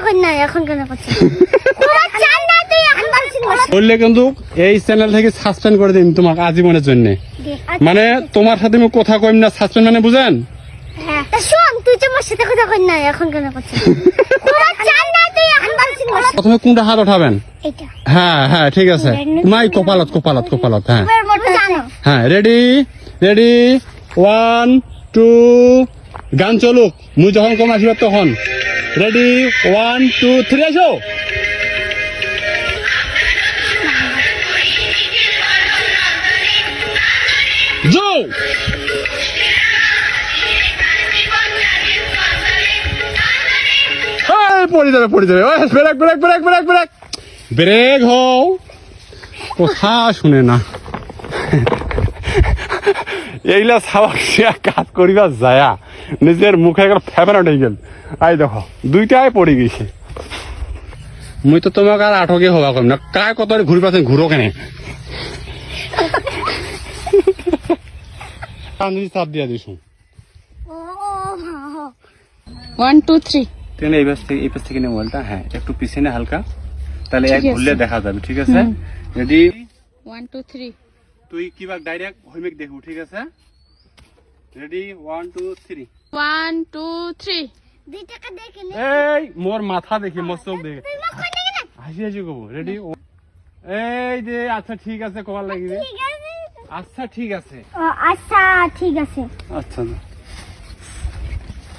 কই না এখন কেন করছিস পুরো চান্দা তুই এখন বলছিস বললে কিন্তু এই চ্যানেল থেকে সাসপেন্ড করে দিন তোমাকে আজীবনের জন্য। মানে তোমার সাথে আমি কথা কইম না, সাসপেন্ড মানে বুঝেন? হ্যাঁ তা শোন তুই তো আমার সাথে কথা কই না এখন কেন করছিস পুরো চান্দা তুই এখন বলছিস প্রথমে কোনটা হাত উঠাবেন? এটা হ্যাঁ হ্যাঁ ঠিক আছে, মাই কপালত কপালত কপালত। হ্যাঁ তোমার মোটা জানো হ্যাঁ, রেডি রেডি 1 2 গান চলুক, মুই যখন কম আসিব তখন। রেডি 1 2 3 আসো। যাও পড়ে যাবে পড়ে যাবে। Break break break break break break হও, কথা শুনে না। এইলা সাবাক কাজ করিবা যায়া নিজের মুখে একবার ফেভারেট হয়ে গেল। আই দেখো দুইটাই পড়ে গেছে। মুই তো তোমাকে আর আঠকে হবা কম না, কায় কত ঘুরি পাচ্ছেন ঘুরো কেন? চাপ দিয়া দিছো। ও 1 2 3 তেনে এই পাশ থেকে নে মোবাইলটা। হ্যাঁ একটু পিছনে হালকা, তাহলে এক ঘুরলে দেখা যাবে। ঠিক আছে রেডি 1 2 3 তুই কিবা ডাইরেক্ট হইমেক দেখু। ঠিক আছে রেডি 1 2 3। 1 2 3 2 টাকা দেখে নে এই মোর মাথা দেখি, মোর চোখ দেখি, তুই মুখ কই না হাসি হাসি কব। রেডি এই যে আচ্ছা ঠিক আছে কবার লাগিবে। ঠিক আছে আচ্ছা ঠিক আছে আচ্ছা ঠিক আছে আচ্ছা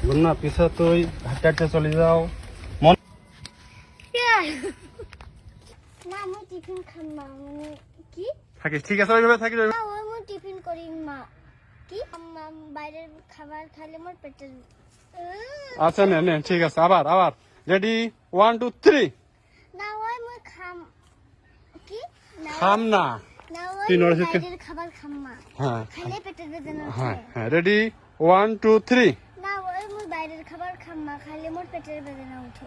বন্যা পিছা তুই হাঁটতে হাঁটতে চলে যাও। মন মা মই টিফিন খাম মা কি থাকিস, ঠিক আছে ওইভাবে থাকিস। মা ওই মই টিফিন করি মা কি বাইরের খাবার খেলে মোর পেটে আচ্ছা নে নে ঠিক আছে। আবার আবার রেডি 1 2 3। না ওই মই খাম কি না খাম না। না ওই তুই নড়ে থেকে- বাইরের খাবার খাম মা হ্যাঁ খেলে পেটে বেদনা হ্যাঁ হয় হ্যাঁ রেডি 1 2 3। না ওই মই বাইরের খাবার খাম মা খাইলে মোর পেটের বেদনা উঠে